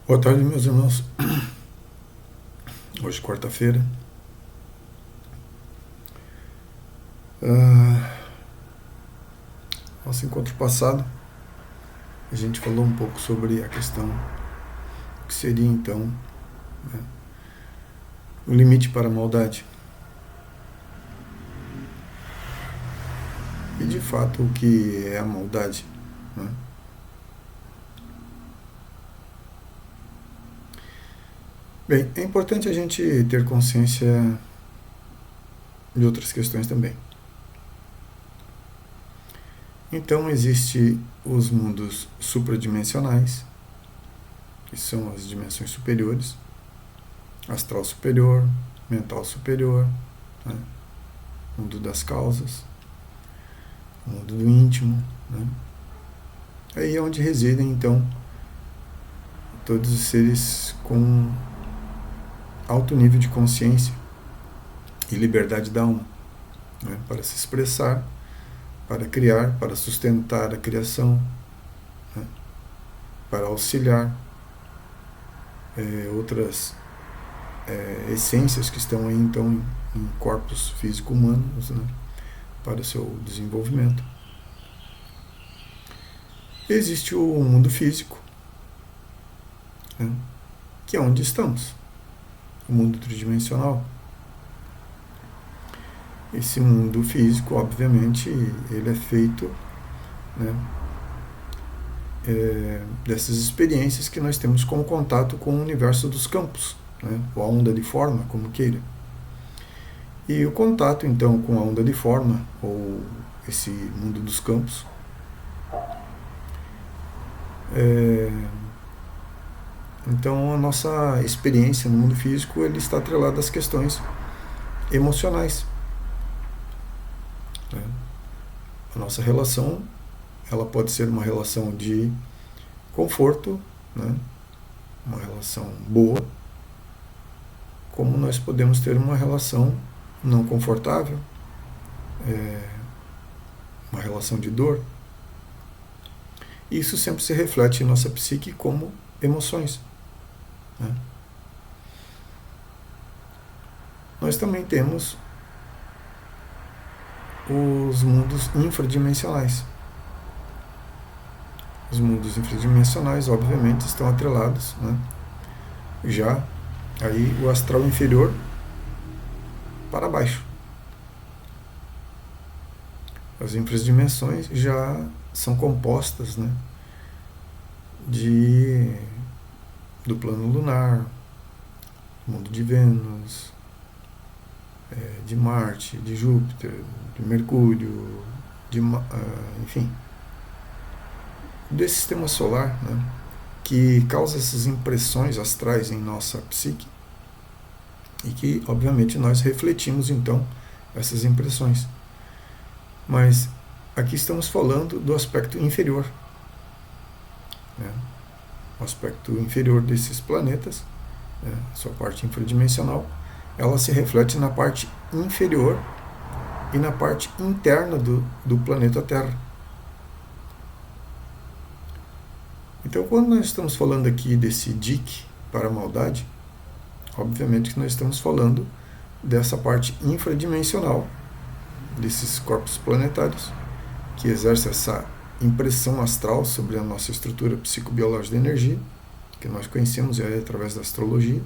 Boa tarde, meus irmãos. Hoje, quarta-feira. Nosso encontro passado, a gente falou um pouco sobre a questão que seria, então, né, o limite para a maldade. E, de fato, o que é a maldade, né? Bem, é importante a gente ter consciência de outras questões também. Então, existe os mundos supradimensionais, que são as dimensões superiores, astral superior, mental superior, né? Mundo das causas, mundo do íntimo, né? Aí é onde residem, então, todos os seres com alto nível de consciência e liberdade da alma, né? Para se expressar, para criar, para sustentar a criação, né? Para auxiliar outras essências que estão aí, então, em corpos físico-humanos, né? Para o seu desenvolvimento. Existe o mundo físico, né? Que é onde estamos, o mundo tridimensional. Esse mundo físico, obviamente, ele é feito, né, dessas experiências que nós temos com o contato com o universo dos campos, né, ou a onda de forma, como queira. E o contato, então, com a onda de forma, ou esse mundo dos campos, então a nossa experiência no mundo físico ele está atrelada às questões emocionais, né? A nossa relação ela pode ser uma relação de conforto, né? Uma relação boa, como nós podemos ter uma relação não confortável, uma relação de dor. Isso sempre se reflete em nossa psique como emoções, né? Nós também temos os mundos infradimensionais. Os mundos infradimensionais, obviamente, estão atrelados, né? Já aí o astral inferior para baixo. As infradimensões já são compostas, né, do plano lunar, mundo de Vênus, de Marte, de Júpiter, de Mercúrio, enfim, desse sistema solar, né, que causa essas impressões astrais em nossa psique e que, obviamente, nós refletimos, então, essas impressões. Mas aqui estamos falando do aspecto inferior, né, o aspecto inferior desses planetas, né, sua parte infradimensional, ela se reflete na parte inferior e na parte interna do planeta Terra. Então, quando nós estamos falando aqui desse dique para a maldade, obviamente que nós estamos falando dessa parte infradimensional desses corpos planetários que exerce essa impressão astral sobre a nossa estrutura psicobiológica da energia, que nós conhecemos através da astrologia.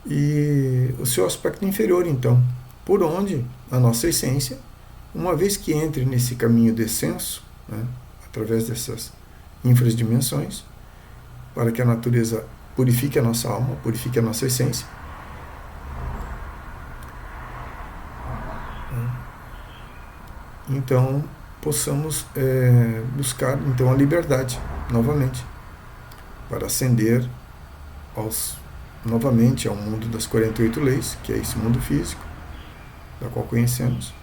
E o seu aspecto inferior, então, por onde a nossa essência, uma vez que entre nesse caminho de descenso, né, através dessas infradimensões, para que a natureza purifique a nossa alma, purifique a nossa essência, então possamos buscar então a liberdade novamente, para ascender novamente ao mundo das 48 leis, que é esse mundo físico, da qual conhecemos,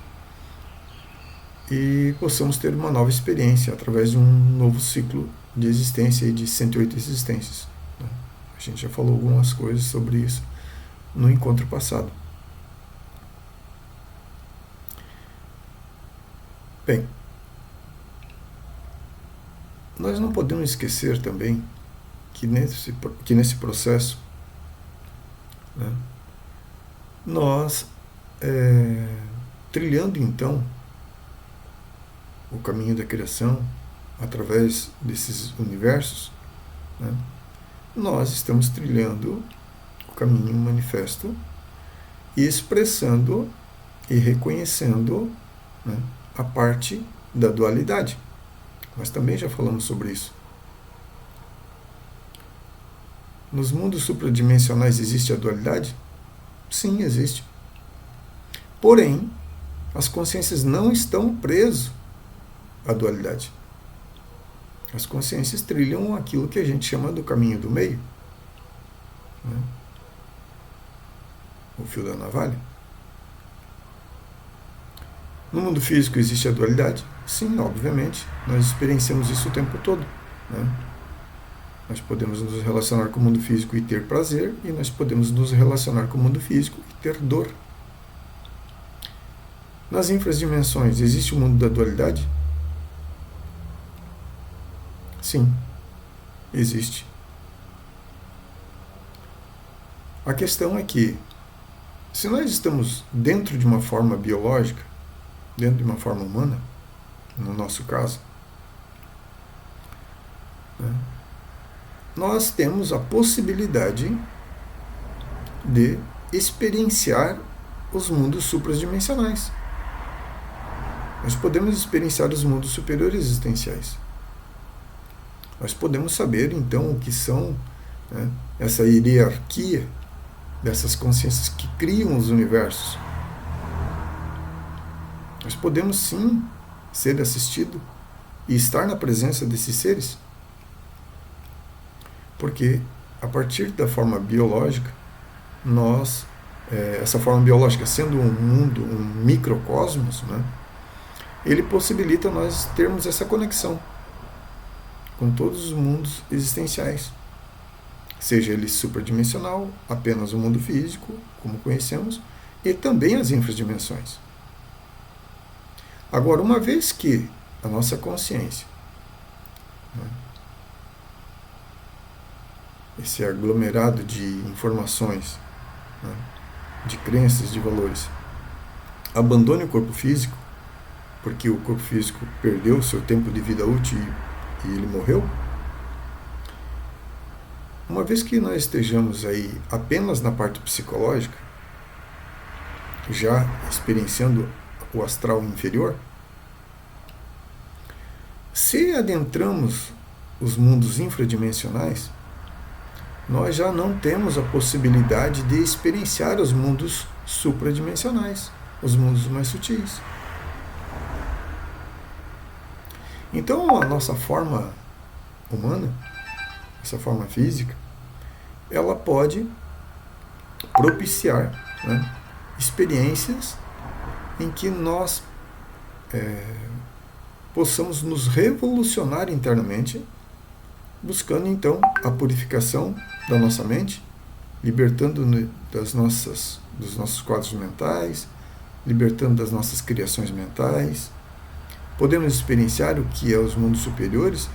e possamos ter uma nova experiência através de um novo ciclo de existência de 108 existências. A gente já falou algumas coisas sobre isso no encontro passado. Bem, nós não podemos esquecer também que nesse processo, né, nós, trilhando então o caminho da criação através desses universos, né, nós estamos trilhando o caminho manifesto e expressando e reconhecendo, né, a parte da dualidade. Nós também já falamos sobre isso. Nos mundos supradimensionais existe a dualidade? Sim, existe. Porém, as consciências não estão presas à dualidade. As consciências trilham aquilo que a gente chama do caminho do meio, né? O fio da navalha. No mundo físico existe a dualidade? Sim, obviamente. Nós experienciamos isso o tempo todo, né? Nós podemos nos relacionar com o mundo físico e ter prazer, e nós podemos nos relacionar com o mundo físico e ter dor. Nas infradimensões, existe o mundo da dualidade? Sim, existe. A questão é que, se nós estamos dentro de uma forma biológica, dentro de uma forma humana, no nosso caso, né, nós temos a possibilidade de experienciar os mundos supradimensionais. Nós podemos experienciar os mundos superiores existenciais. Nós podemos saber, então, o que são, né, essa hierarquia dessas consciências que criam os universos. Nós podemos, sim, ser assistido e estar na presença desses seres. Porque, a partir da forma biológica, nós, essa forma biológica sendo um mundo, um microcosmos, né, ele possibilita nós termos essa conexão com todos os mundos existenciais, seja ele superdimensional, apenas o mundo físico, como conhecemos, e também as infradimensões. Agora, uma vez que a nossa consciência, né, esse aglomerado de informações, né, de crenças, de valores, abandone o corpo físico, porque o corpo físico perdeu o seu tempo de vida útil e ele morreu. Uma vez que nós estejamos aí apenas na parte psicológica, já experienciando o astral inferior, se adentramos os mundos infradimensionais, nós já não temos a possibilidade de experienciar os mundos supradimensionais, os mundos mais sutis. Então, a nossa forma humana, essa forma física, ela pode propiciar, né, experiências em que nós possamos nos revolucionar internamente, buscando então a purificação da nossa mente, libertando dos nossos quadros mentais, libertando das nossas criações mentais. Podemos experienciar o que é os mundos superiores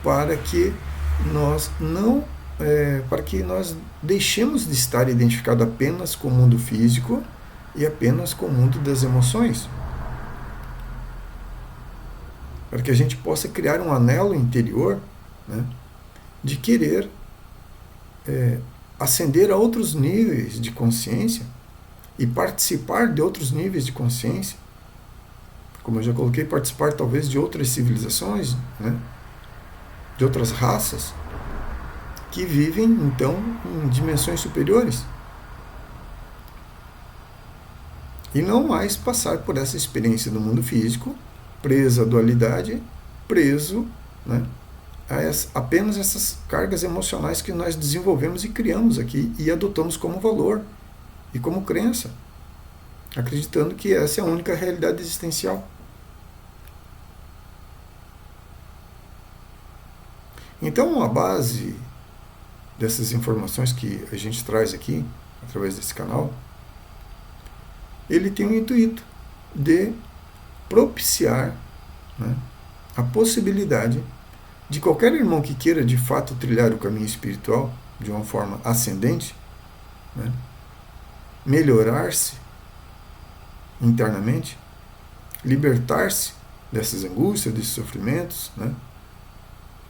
para que nós deixemos de estar identificado apenas com o mundo físico e apenas com o mundo das emoções. Para que a gente possa criar um anelo interior, né, de querer ascender a outros níveis de consciência e participar de outros níveis de consciência, como eu já coloquei, participar talvez de outras civilizações, né, de outras raças que vivem então em dimensões superiores, e não mais passar por essa experiência do mundo físico, preso à dualidade, preso, né, a apenas essas cargas emocionais que nós desenvolvemos e criamos aqui e adotamos como valor e como crença, acreditando que essa é a única realidade existencial. Então, a base dessas informações que a gente traz aqui, através desse canal, ele tem o intuito de propiciar, né, a possibilidade de qualquer irmão que queira de fato trilhar o caminho espiritual de uma forma ascendente, né? Melhorar-se internamente, libertar-se dessas angústias, desses sofrimentos, né?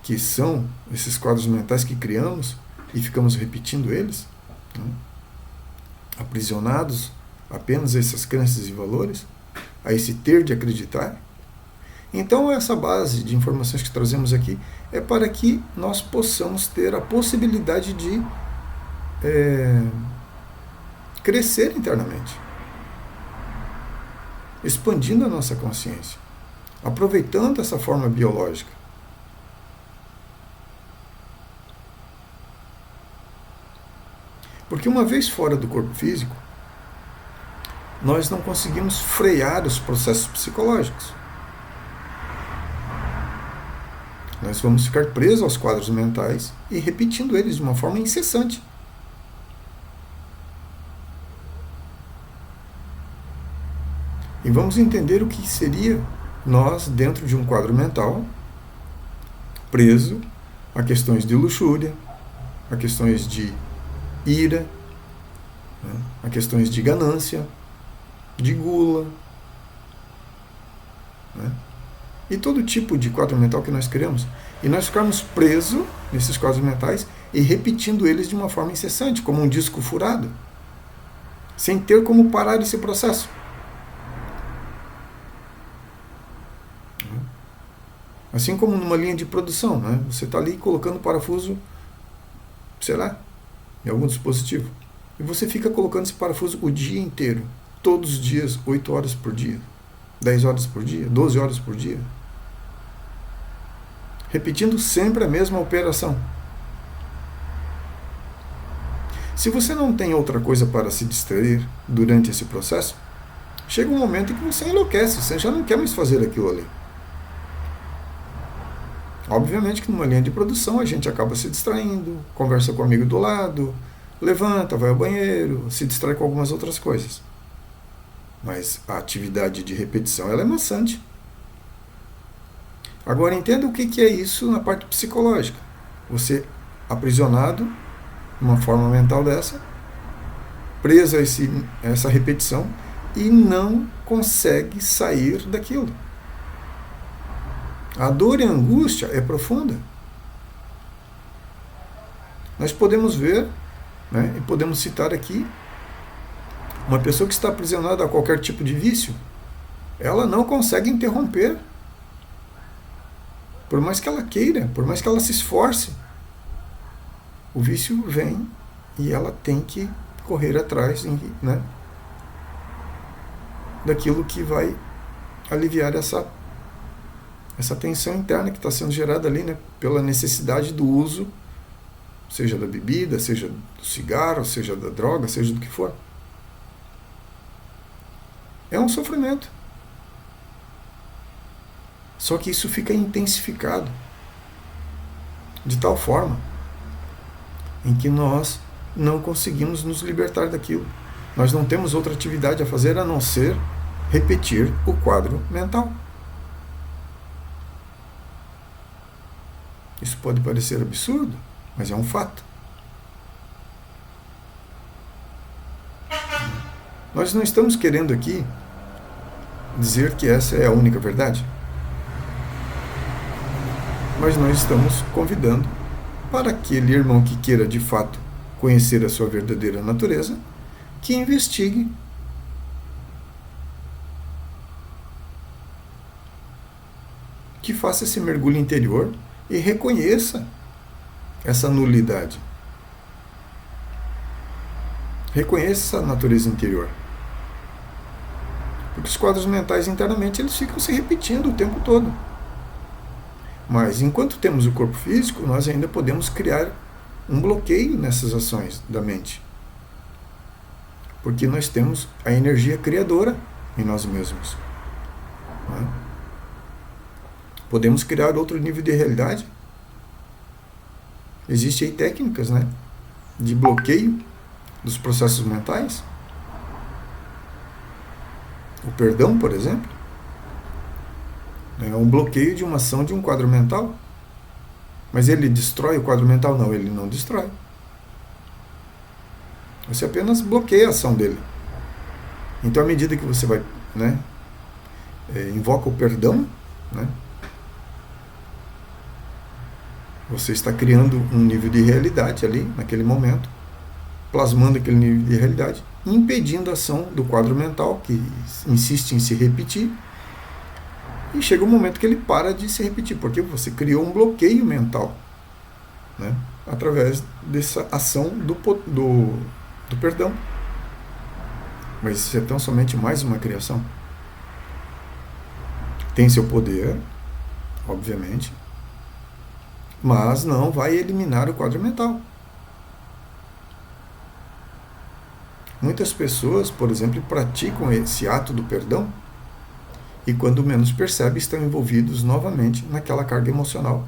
Que são esses quadros mentais que criamos e ficamos repetindo eles, né? Aprisionados apenas a essas crenças e valores, a esse ter de acreditar. Então, essa base de informações que trazemos aqui é para que nós possamos ter a possibilidade de crescer internamente, expandindo a nossa consciência, aproveitando essa forma biológica. Porque uma vez fora do corpo físico, nós não conseguimos frear os processos psicológicos. Nós vamos ficar presos aos quadros mentais e repetindo eles de uma forma incessante. E vamos entender o que seria nós dentro de um quadro mental, preso a questões de luxúria, a questões de ira, né, a questões de ganância, de gula, né, e todo tipo de quadro mental que nós criamos. E nós ficarmos presos nesses quadros mentais e repetindo eles de uma forma incessante, como um disco furado, sem ter como parar esse processo. Assim como numa linha de produção, né? Você está ali colocando parafuso, sei lá, em algum dispositivo. E você fica colocando esse parafuso o dia inteiro, todos os dias, 8 horas por dia, 10 horas por dia, 12 horas por dia. Repetindo sempre a mesma operação. Se você não tem outra coisa para se distrair durante esse processo, chega um momento em que você enlouquece, você já não quer mais fazer aquilo ali. Obviamente que numa linha de produção a gente acaba se distraindo, conversa com o amigo do lado, levanta, vai ao banheiro, se distrai com algumas outras coisas. Mas a atividade de repetição ela é maçante. Agora entenda o que é isso na parte psicológica. Você aprisionado numa forma mental dessa, preso a essa repetição e não consegue sair daquilo. A dor e a angústia é profunda. Nós podemos ver, né, e podemos citar aqui, uma pessoa que está aprisionada a qualquer tipo de vício, ela não consegue interromper. Por mais que ela queira, por mais que ela se esforce, o vício vem e ela tem que correr atrás, né, daquilo que vai aliviar essa tensão interna que está sendo gerada ali, né, pela necessidade do uso, seja da bebida, seja do cigarro, seja da droga, seja do que for. É um sofrimento. Só que isso fica intensificado de tal forma em que nós não conseguimos nos libertar daquilo. Nós não temos outra atividade a fazer a não ser repetir o quadro mental. Isso pode parecer absurdo, mas é um fato. Nós não estamos querendo aqui dizer que essa é a única verdade, mas nós estamos convidando para aquele irmão que queira de fato conhecer a sua verdadeira natureza, que investigue, que faça esse mergulho interior e reconheça essa nulidade. Reconheça essa natureza interior. Porque os quadros mentais internamente eles ficam se repetindo o tempo todo. Mas enquanto temos o corpo físico, nós ainda podemos criar um bloqueio nessas ações da mente. Porque nós temos a energia criadora em nós mesmos. Né? Podemos criar outro nível de realidade. Existem aí técnicas, né, de bloqueio dos processos mentais. O perdão, por exemplo, é um bloqueio de uma ação de um quadro mental. Mas ele destrói o quadro mental? Não, ele não destrói. Você apenas bloqueia a ação dele. Então, à medida que você vai, né, invoca o perdão, né, você está criando um nível de realidade ali, naquele momento, plasmando aquele nível de realidade, impedindo a ação do quadro mental, que insiste em se repetir, e chega um momento que ele para de se repetir, porque você criou um bloqueio mental, né, através dessa ação do perdão. Mas isso é tão somente mais uma criação. Tem seu poder, obviamente, mas não vai eliminar o quadro mental. Muitas pessoas, por exemplo, praticam esse ato do perdão e, quando menos percebe, estão envolvidos novamente naquela carga emocional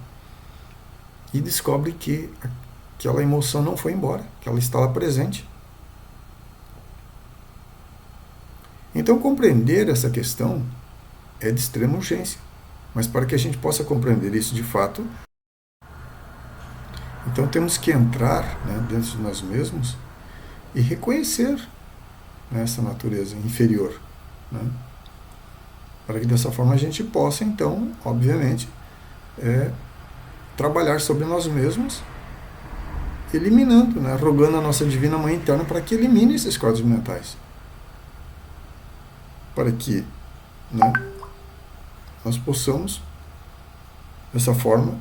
e descobrem que aquela emoção não foi embora, que ela está lá presente. Então, compreender essa questão é de extrema urgência, mas para que a gente possa compreender isso de fato, então temos que entrar, né, dentro de nós mesmos e reconhecer, né, essa natureza inferior, né, para que dessa forma a gente possa, então, obviamente, trabalhar sobre nós mesmos, eliminando, né, rogando a nossa Divina Mãe Interna para que elimine esses quadros mentais, para que, né, nós possamos, dessa forma,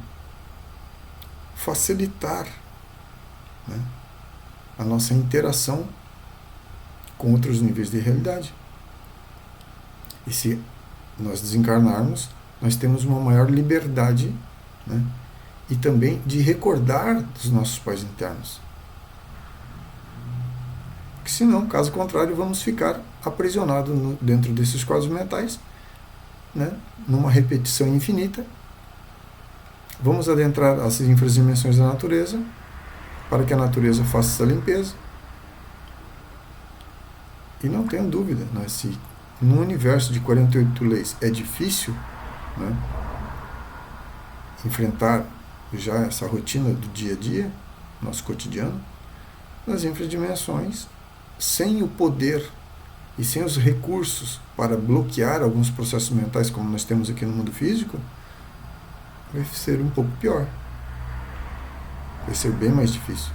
facilitar, né, a nossa interação com outros níveis de realidade. E se nós desencarnarmos, nós temos uma maior liberdade, né, e também de recordar dos nossos pais internos. Porque senão, caso contrário, vamos ficar aprisionados dentro desses quadros mentais, né, numa repetição infinita. Vamos adentrar as infradimensões da natureza, para que a natureza faça essa limpeza. E não tenho dúvida, né, se no universo de 48 leis é difícil, né, enfrentar já essa rotina do dia a dia, nosso cotidiano, nas infradimensões, sem o poder e sem os recursos para bloquear alguns processos mentais como nós temos aqui no mundo físico, vai ser um pouco pior. Vai ser bem mais difícil.